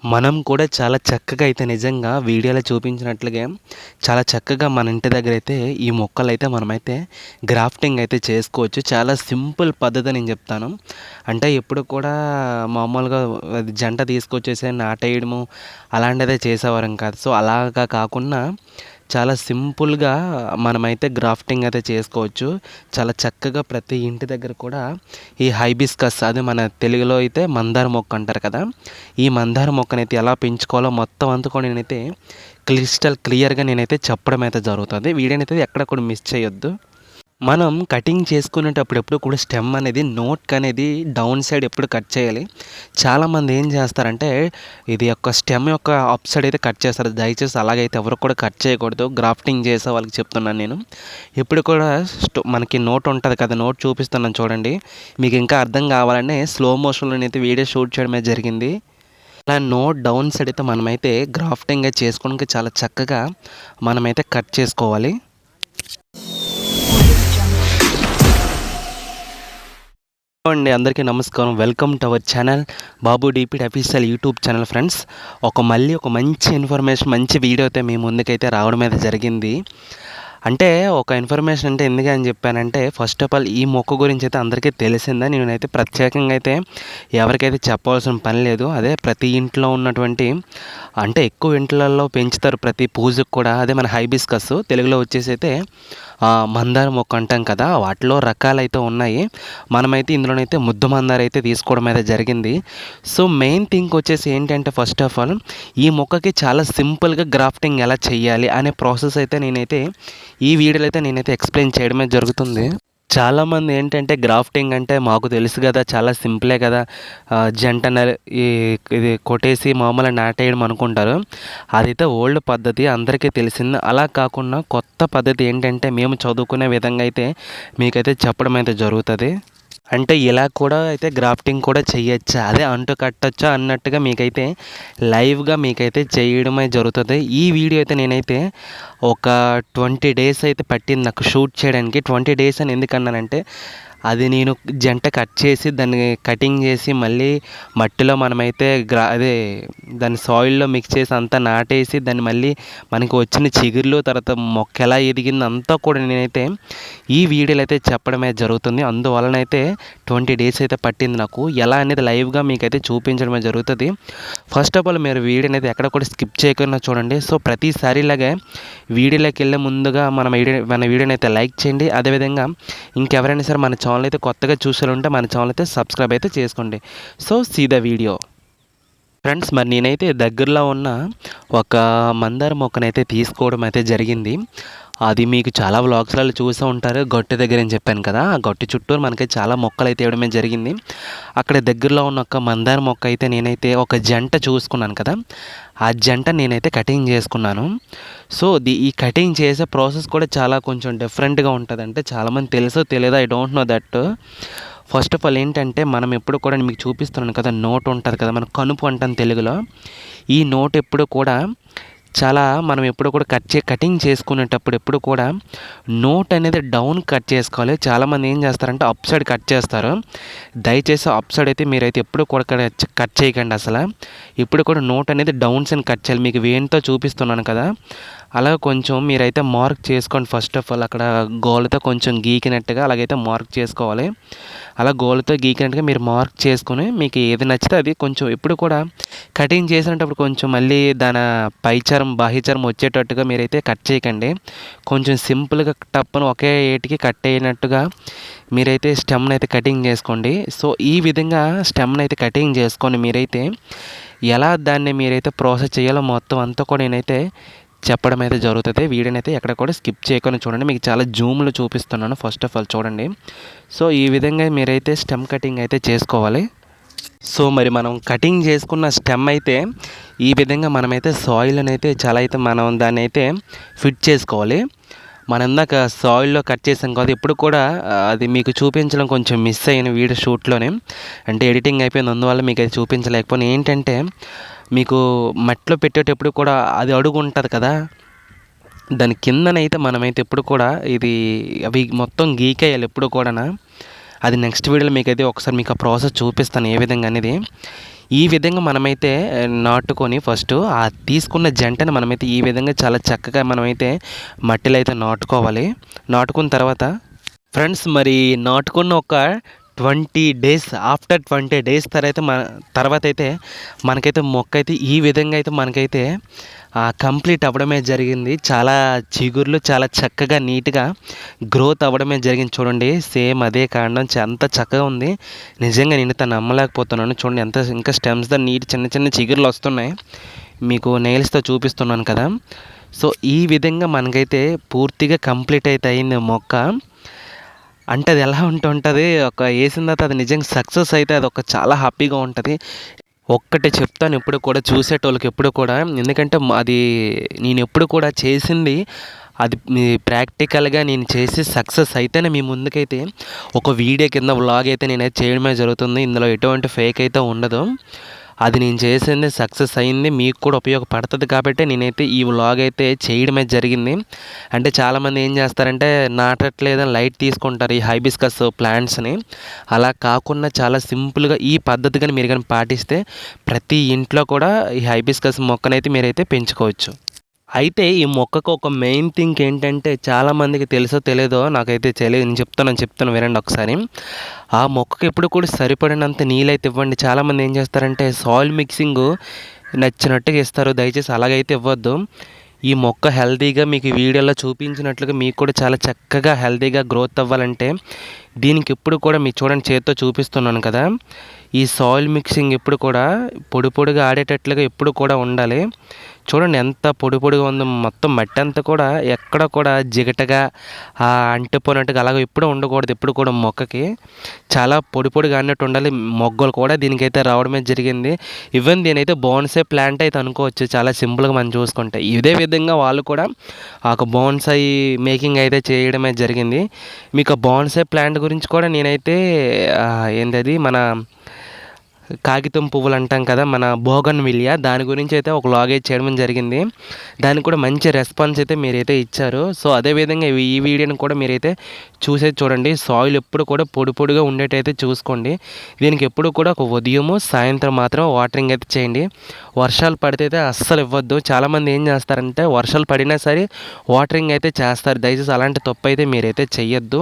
మనం కూడా చాలా చక్కగా అయితే నిజంగా వీడియోలో చూపించినట్లుగా చాలా చక్కగా మన ఇంటి దగ్గర అయితే ఈ మొక్కలైతే మనమైతే గ్రాఫ్టింగ్ అయితే చేసుకోవచ్చు. చాలా సింపుల్ పద్ధతి నేను చెప్తాను. అంటే ఎప్పుడు కూడా మామూలుగా అది జంట తీసుకొచ్చేసి నాటేయడము అలాంటిదే చేసేవారం కాదు. సో అలాగా కాకుండా చాలా సింపుల్‌గా మనమైతే గ్రాఫ్టింగ్ అయితే చేసుకోవచ్చు. చాలా చక్కగా ప్రతి ఇంటి దగ్గర కూడా ఈ హైబిస్కస్ అదే మన తెలుగులో అయితే మందార మొక్క అంటారు కదా! ఈ మందార మొక్కనైతే ఎలా పెంచుకోవాలో మొత్తం అంతా కూడా నేనైతే క్లిస్టల్ క్లియర్‌గా నేనైతే చెప్పడం అయితే జరుగుతది. వీడియోనైతే ఎక్కడ కూడా మిస్ చేయొద్దు. మనం కటింగ్ చేసుకునేటప్పుడు ఎప్పుడు కూడా స్టెమ్ అనేది నోట్‌కనేది డౌన్ సైడ్ ఎప్పుడు కట్ చేయాలి. చాలామంది ఏం చేస్తారంటే ఇది యొక్క స్టెమ్ యొక్క అప్ సైడ్ అయితే కట్ చేస్తారు. దయచేసి అలాగైతే ఎవరు కూడా కట్ చేయకూడదు. గ్రాఫ్టింగ్ చేసే వాళ్ళకి చెప్తున్నాను నేను. ఎప్పుడు కూడా మనకి నోట్ ఉంటది కదా! నోట్ చూపిస్తున్నాను చూడండి. మీకు ఇంకా అర్థం కావాలని స్లో మోషన్‌లోనైతే వీడియో షూట్ చేయడమే జరిగింది. అలా నోట్ డౌన్ సైడ్ అయితే మనమైతే గ్రాఫ్టింగ్ చేసుకోవడానికి చాలా చక్కగా మనమైతే కట్ చేసుకోవాలి. అండి అందరికీ నమస్కారం. Welcome to our channel Babu DPT official YouTube channel friends. మళ్ళీ ఒక మంచి ఇన్ఫర్మేషన్ మంచి వీడియో అయితే మీ ముందుకైతే రావడం అయితే జరిగింది. అంటే ఒక ఇన్ఫర్మేషన్ అంటే ఎందుకని చెప్పానంటే ఫస్ట్ ఆఫ్ ఆల్ ఈ మొక్క గురించి అయితే అందరికీ తెలిసిందే. నేనైతే ప్రత్యేకంగా అయితే ఎవరికైతే చెప్పాల్సిన పని లేదు. అదే ప్రతి ఇంట్లో ఉన్నటువంటి అంటే ఎక్కువ ఇంట్లల్లో పెంచుతారు ప్రతి పూజకు కూడా. అదే మన హైబిస్కస్ తెలుగులో వచ్చేసి అయితే మందార మొక్క అంటాం కదా! వాటిలో రకాలైతే ఉన్నాయి. మనమైతే ఇందులోనైతే ముద్దు మందార అయితే తీసుకోవడం అయితే జరిగింది. సో మెయిన్ థింగ్ వచ్చేసి ఏంటంటే ఫస్ట్ ఆఫ్ ఆల్ ఈ మొక్కకి చాలా సింపుల్‌గా గ్రాఫ్టింగ్ ఎలా చేయాలి అనే ప్రాసెస్ అయితే నేనైతే ఈ వీడియోలో అయితే నేనైతే ఎక్స్‌ప్లెయిన్ చేయడమే జరుగుతుంది. చాలామంది ఏంటంటే గ్రాఫ్టింగ్ అంటే మాకు తెలుసు కదా! చాలా సింపులే కదా! జంట ఈ ఇది కొట్టేసి మామూలుగా నాటేయడం అనుకుంటారు. అదైతే ఓల్డ్ పద్ధతి అందరికీ తెలిసింది. అలా కాకుండా కొత్త పద్ధతి ఏంటంటే మేము చదువుకునే విధంగా అయితే మీకైతే చెప్పడం అయితే జరుగుతది. అంటే ఇలా కూడా అయితే గ్రాఫ్టింగ్ కూడా చేయొచ్చా? అదే అంటు కట్టొచ్చా అన్నట్టుగా మీకైతే లైవ్‌గా మీకైతే చేయడమే జరుగుతది. ఈ వీడియో అయితే నేనైతే ఒక 20 డేస్ అయితే పట్టింది నాకు షూట్ చేయడానికి. 20 డేస్ అని ఎందుకన్నానంటే అది నేను జంట కట్ చేసి దాన్ని కటింగ్ చేసి మళ్ళీ మట్టిలో మనమైతే అదే దాన్ని సాయిల్‌లో మిక్స్ చేసి అంతా నాటేసి దాన్ని మళ్ళీ మనకి వచ్చిన చిగుర్లు తర్వాత మొక్క ఎలా ఎదిగింది అంతా కూడా నేనైతే ఈ వీడియోలో అయితే చెప్పడమే జరుగుతుంది. అందువలనైతే 20 డేస్ అయితే పట్టింది నాకు. ఎలా అనేది లైవ్‌గా మీకైతే చూపించడమే జరుగుతది. ఫస్ట్ ఆఫ్ ఆల్ మీరు వీడియోని అయితే ఎక్కడ కూడా స్కిప్ చేయకుండా చూడండి. సో ప్రతిసారి ఇలాగే వీడియోలోకి వెళ్ళే ముందుగా మన వీడియోని అయితే లైక్ చేయండి. అదేవిధంగా ఇంకెవరైనా సరే మన ఛానల్ అయితే కొత్తగా చూసేవాళ్ళుంటే మన ఛానల్ అయితే సబ్స్క్రైబ్ అయితే చేసుకోండి. So see the video. Friends మరి నేనైతే దగ్గరలో ఉన్న ఒక మందార మొక్కనైతే తీసుకోవడం అయితే జరిగింది. అది మీకు చాలా వ్లాగ్స్‌లలో చూసే ఉంటారు. గట్టు దగ్గర అని చెప్పాను కదా! ఆ గట్టు చుట్టూరు మనకి చాలా మొక్కలైతే ఇవ్వడమే జరిగింది. అక్కడ దగ్గరలో ఉన్న ఒక మందార మొక్క అయితే నేనైతే ఒక జంట చూసుకున్నాను కదా! ఆ జంట నేనైతే కటింగ్ చేసుకున్నాను. సో ఈ కటింగ్ చేసే ప్రాసెస్ కూడా చాలా కొంచెం డిఫరెంట్‌గా ఉంటది. అంటే చాలామంది తెలుసో తెలీదో I don't know that. First of all ఏంటంటే మనం ఎప్పుడు కూడా మీకు చూపిస్తున్నాను కదా! నోట్ ఉంటది కదా! మనం కనుపు అంటాం తెలుగులో. ఈ నోట్ ఎప్పుడు కూడా చాలా మనం ఎప్పుడు కూడా కటింగ్ చేసుకునేటప్పుడు ఎప్పుడు కూడా నోట్ అనేది డౌన్ కట్ చేసుకోవాలి. చాలామంది ఏం చేస్తారంటే అప్ సైడ్ కట్ చేస్తారు. దయచేసి అప్ సైడ్ అయితే మీరైతే ఎప్పుడు కూడా కట్ చేయకండి అసలు. ఇప్పుడు కూడా నోట్ అనేది డౌన్ సైడ్ కట్ చేయాలి. మీకు వేణితో చూపిస్తున్నాను కదా! అలా కొంచెం మీరైతే మార్క్ చేసుకోండి. ఫస్ట్ ఆఫ్ ఆల్ అక్కడ గోళ్ళతో కొంచెం గీకినట్టుగా అలాగైతే మార్క్ చేసుకోవాలి. అలా గోళ్ళతో గీకినట్టుగా మీరు మార్క్ చేసుకొని మీకు ఏది నచ్చితే అది కొంచెం ఎప్పుడు కూడా కటింగ్ చేసినప్పుడు కొంచెం మళ్ళీ దాని పైచర్మం బాహ్యచర్మం వచ్చేటట్టుగా మీరైతే కట్ చేయకండి. కొంచెం సింపుల్గా టప్పున ఒకే ఏటికి కట్ అయినట్టుగా మీరైతే స్టెమ్ని అయితే కటింగ్ చేసుకోండి. సో ఈ విధంగా స్టెమ్ని అయితే కటింగ్ చేసుకొని మీరైతే ఎలా దాన్ని మీరైతే ప్రాసెస్ చేయాలో మొత్తం అంతా కూడా నేనైతే చెప్పడం అయితే జరుగుతుంది. వీడియోని అయితే ఎక్కడ కూడా స్కిప్ చేయకుండా చూడండి. మీకు చాలా జూమ్లో చూపిస్తున్నాను. ఫస్ట్ ఆఫ్ ఆల్ చూడండి. సో ఈ విధంగా మీరైతే స్టెమ్ కటింగ్ అయితే చేసుకోవాలి. సో మరి మనం కటింగ్ చేసుకున్న స్టెమ్ అయితే ఈ విధంగా మనమైతే సాయిల్ని అయితే చాలా అయితే మనం దాన్ని అయితే ఫిట్ చేసుకోవాలి. మనం ఇందాక సాయిల్లో కట్ చేసాం కదా! ఇప్పుడు కూడా అది మీకు చూపించడం కొంచెం మిస్ అయ్యాను వీడియో షూట్‌లోనే. అంటే ఎడిటింగ్ అయిపోయింది. అందువల్ల మీకు అది చూపించలేకపోయాను. ఏంటంటే మీకు మట్టిలో పెట్టేటప్పుడు కూడా అది అడుగు ఉంటుంది కదా! దాని కిందనైతే మనమైతే ఎప్పుడు కూడా ఇది అవి మొత్తం గీకేయాలి ఎప్పుడు కూడానా. అది నెక్స్ట్ వీడియోలో మీకైతే ఒకసారి మీకు ఆ ప్రాసెస్ చూపిస్తాను ఏ విధంగా అనేది. ఈ విధంగా మనమైతే నాటుకొని ఫస్ట్ ఆ తీసుకున్న జంటను మనమైతే ఈ విధంగా చాలా చక్కగా మనమైతే మట్టిలో అయితే నాటుకోవాలి. నాటుకున్న తర్వాత ఫ్రెండ్స్ మరి నాటుకున్న ఒక 20 డేస్ ఆఫ్టర్ 20 డేస్ తర్వాత అయితే మనకైతే మొక్క అయితే ఈ విధంగా అయితే మనకైతే కంప్లీట్ అవ్వడమే జరిగింది. చాలా చిగుర్లు చాలా చక్కగా నీట్గా గ్రోత్ అవ్వడమే జరిగింది. చూడండి సేమ్ అదే కాండం అంత చక్కగా ఉంది. నిజంగా నేను నమ్మలేకపోతున్నాను. చూడండి ఎంత ఇంకా స్టెమ్స్ దా నీట్ చిన్న చిన్న చిగుర్లు వస్తున్నాయి. మీకు నెయిల్స్తో చూపిస్తున్నాను కదా. సో ఈ విధంగా మనకైతే పూర్తిగా కంప్లీట్ అయితే అయింది మొక్క. అంటే అది ఎలా ఉంటుంటుంది, ఒక వేసిన తర్వాత అది నిజంగా సక్సెస్ అయితే అది ఒక చాలా హ్యాపీగా ఉంటుంది. ఒక్కటే చెప్తాను ఎప్పుడు కూడా చూసేటోళ్ళకి ఎప్పుడు కూడా, ఎందుకంటే అది నేను ఎప్పుడు కూడా చేసింది అది ప్రాక్టికల్గా నేను చేసి సక్సెస్ అయితేనే మీ ముందుకైతే ఒక వీడియో కింద వ్లాగ్ అయితే నేనైతే చేయడమే జరుగుతుంది. ఇందులో ఎటువంటి ఫేక్ అయితే ఉండదు. అది నేను చేసింది సక్సెస్ అయింది, మీకు కూడా ఉపయోగపడుతుంది కాబట్టి నేనైతే ఈ వ్లాగ్ అయితే చేయడమే జరిగింది. అంటే చాలామంది ఏం చేస్తారంటే నాటట్లేదని లైట్ తీసుకుంటారు ఈ హైబిస్కస్ ప్లాంట్స్ని. అలా కాకుండా చాలా సింపుల్గా ఈ పద్ధతి కానీ మీరు కానీ పాటిస్తే ప్రతి ఇంట్లో కూడా ఈ హైబిస్కస్ మొక్కనైతే మీరైతే పెంచుకోవచ్చు. అయితే ఈ మొక్కకు ఒక మెయిన్ థింగ్ ఏంటంటే చాలామందికి తెలుసో తెలియదో నాకైతే తెలియదు, నేను చెప్తాను వినండి ఒకసారి. ఆ మొక్కకు ఎప్పుడు కూడా సరిపడినంత నీళ్ళైతే ఇవ్వండి. చాలామంది ఏం చేస్తారంటే సాయిల్ మిక్సింగ్ నచ్చినట్టుగా ఇస్తారు. దయచేసి అలాగైతే ఇవ్వద్దు. ఈ మొక్క హెల్తీగా మీకు వీడియోలో చూపించినట్లుగా మీకు కూడా చాలా చక్కగా హెల్తీగా గ్రోత్ అవ్వాలంటే దీనికి ఎప్పుడు కూడా మీరు చూడండి చేత్తో చూపిస్తున్నాను కదా, ఈ సాయిల్ మిక్సింగ్ ఎప్పుడు కూడా పొడి పొడిగా ఆడేటట్లుగా ఎప్పుడు కూడా ఉండాలి. చూడండి ఎంత పొడి పొడిగా ఉందో, మొత్తం మట్టి అంతా కూడా ఎక్కడ కూడా జిగటగా అంటిపోయినట్టుగా అలాగ ఎప్పుడు ఉండకూడదు. ఎప్పుడు కూడా మొక్కకి చాలా పొడి పొడిగా అన్నట్టు ఉండాలి. మొగ్గలు కూడా దీనికైతే రావడమే జరిగింది. ఈవెన్ దీనైతే బోన్సై ప్లాంట్ అయితే అనుకోవచ్చు, చాలా సింపుల్గా మనం చూసుకుంటే. ఇదే విధంగా వాళ్ళు కూడా ఒక బోన్సై మేకింగ్ అయితే చేయడమే జరిగింది. మీకు బోన్సై ప్లాంట్ గురించి కూడా నేనైతే ఏంటది మన కాగితం పువ్వులు అంటాం కదా, మన బోగన్విలియా, దాని గురించి అయితే ఒక వ్లాగ్ అయితే చేయడం జరిగింది. దానికి కూడా మంచి రెస్పాన్స్ అయితే మీరైతే ఇచ్చారు. సో అదేవిధంగా ఈ వీడియోని కూడా మీరైతే చూసేది చూడండి. సాయిల్ ఎప్పుడు కూడా పొడి పొడిగా ఉండేటైతే చూసుకోండి. దీనికి ఎప్పుడు కూడా ఒక ఉదయము సాయంత్రం మాత్రం వాటరింగ్ అయితే చేయండి. వర్షాలు పడితే అయితే అస్సలు ఇవ్వద్దు. చాలామంది ఏం చేస్తారంటే వర్షాలు పడినా సరే వాటరింగ్ అయితే చేస్తారు. దయచేసి అలాంటి తప్పు అయితే మీరైతే చెయ్యొద్దు.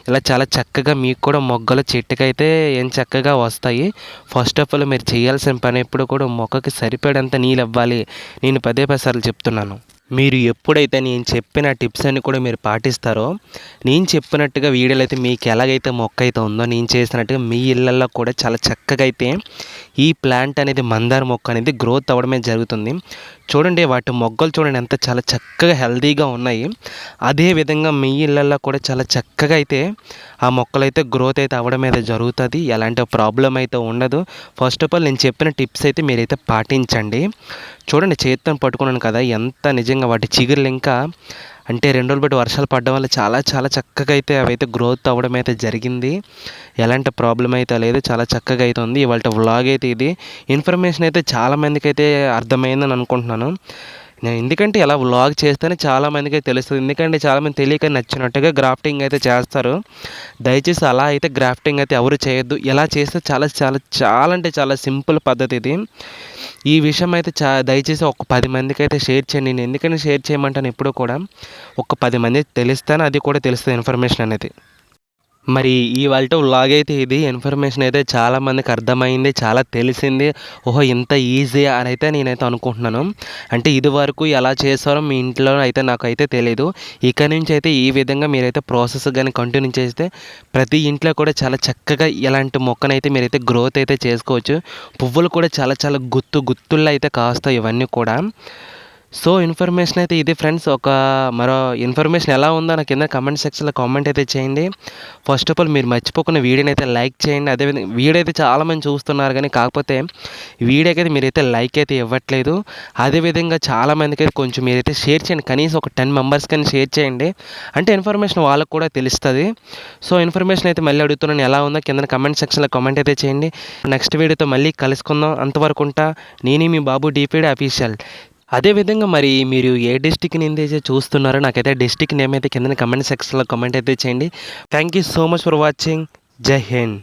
ఇలా చాలా చక్కగా మీకు కూడా మొగ్గలు చెట్టుకైతే ఏం చక్కగా వస్తాయి. ఫస్ట్ ఆఫ్ ఆల్ మీరు చేయాల్సిన పని ఎప్పుడు కూడా మొక్కకి సరిపడేంత నీళ్ళు ఇవ్వాలి. నేను పదే సార్లు చెప్తున్నాను. మీరు ఎప్పుడైతే నేను చెప్పిన టిప్స్ అన్ని కూడా మీరు పాటిస్తారో, నేను చెప్పినట్టుగా వీడియోలో అయితే మీకు ఎలాగైతే మొక్క అయితే ఉందో నేను చేసినట్టుగా మీ ఇళ్ళల్లో కూడా చాలా చక్కగా అయితే ఈ ప్లాంట్ అనేది మందార మొక్క అనేది గ్రోత్ అవ్వడమే జరుగుతుంది. చూడండి వాటి మొగ్గలు చూడండి ఎంత చాలా చక్కగా హెల్తీగా ఉన్నాయి. అదేవిధంగా మీ ఇళ్ళల్లో కూడా చాలా చక్కగా అయితే ఆ మొక్కలు అయితే గ్రోత్ అయితే అవ్వడం అయితే జరుగుతుంది. ఎలాంటి ప్రాబ్లం అయితే ఉండదు. ఫస్ట్ ఆఫ్ ఆల్ నేను చెప్పిన టిప్స్ అయితే మీరైతే పాటించండి. చూడండి చేత్తో పట్టుకున్నాను కదా, ఎంత నిజంగా వాటి చిగురులు ఇంకా అంటే 2 రోజులు బట్టి వర్షాలు పడడం వల్ల చాలా చాలా చక్కగా అయితే అవైతే గ్రోత్ అవ్వడం అయితే జరిగింది. ఎలాంటి ప్రాబ్లం అయితే లేదు, చాలా చక్కగా అయితే ఉంది. ఇవాళ వ్లాగ్ అయితే ఇది ఇన్ఫర్మేషన్ అయితే చాలామందికి అయితే అర్థమైందని అనుకుంటున్నాను. నేను ఎందుకంటే ఇలా వ్లాగ్ చేస్తేనే చాలామందికి తెలుస్తుంది. ఎందుకంటే చాలామంది తెలియక నచ్చినట్టుగా గ్రాఫ్టింగ్ అయితే చేస్తారు. దయచేసి అలా అయితే గ్రాఫ్టింగ్ అయితే ఎవరు చేయొద్దు. ఇలా చేస్తే చాలా చాలా చాలా అంటే చాలా సింపుల్ పద్ధతి ఇది. ఈ విషయం అయితే దయచేసి ఒక 10 మందికి అయితే షేర్ చేయండి. నేను ఎందుకని షేర్ చేయమంటాను ఎప్పుడూ కూడా ఒక 10 మందికి తెలిస్తేనే అది కూడా తెలుస్తుంది ఇన్ఫర్మేషన్ అనేది. మరి ఇవాల్టి వ్లాగ్ అయితే ఇది. ఇన్ఫర్మేషన్ అయితే చాలామందికి అర్థమైంది, చాలా తెలిసింది. ఓహో ఇంత ఈజీ అని అయితే నేనైతే అనుకుంటున్నాను. అంటే ఇది వరకు ఎలా చేస్తారో మీ ఇంట్లో అయితే నాకైతే తెలీదు. ఇక నుంచి అయితే ఈ విధంగా మీరైతే ప్రాసెస్ కానీ కంటిన్యూ చేస్తే ప్రతి ఇంట్లో కూడా చాలా చక్కగా ఇలాంటి మొక్కనైతే మీరైతే గ్రోత్ అయితే చేసుకోవచ్చు. పువ్వులు కూడా చాలా చాలా గుత్తుల్లో అయితే కాస్తాయి ఇవన్నీ కూడా. సో ఇన్ఫర్మేషన్ అయితే ఇది ఫ్రెండ్స్. మరో ఇన్ఫర్మేషన్ ఎలా ఉందో నాకు కింద కమెంట్ సెక్షన్లో కామెంట్ అయితే చేయండి. ఫస్ట్ ఆఫ్ ఆల్ మీరు మర్చిపోకుండా వీడియోని అయితే లైక్ చేయండి. అదేవిధంగా వీడియో అయితే చాలామంది చూస్తున్నారు, కానీ కాకపోతే వీడియోకి అయితే మీరైతే లైక్ అయితే ఇవ్వట్లేదు. అదేవిధంగా చాలామందికి అయితే కొంచెం మీరైతే షేర్ చేయండి. కనీసం ఒక 10 మెంబర్స్ కానీ షేర్ చేయండి. అంటే ఇన్ఫర్మేషన్ వాళ్ళకు కూడా తెలుస్తుంది. సో ఇన్ఫర్మేషన్ అయితే మళ్ళీ అడుగుతున్నాను, ఎలా ఉందో కింద కమెంట్ సెక్షన్లో కామెంట్ అయితే చేయండి. నెక్స్ట్ వీడియోతో మళ్ళీ కలుసుకుందాం. అంతవరకు ఉంటా. నేనే మీ బాబు డిపిడి అఫీషియల్. అదేవిధంగా మరి మీరు ఏ డిస్టిక్ నుంచి అయితే చూస్తున్నారో నాకైతే డిస్టిక్ నేమ్ అయితే కింద కమెంట్ సెక్షన్లో కామెంట్ అయితే చేయండి. Thank you so much for watching. జై హింద్.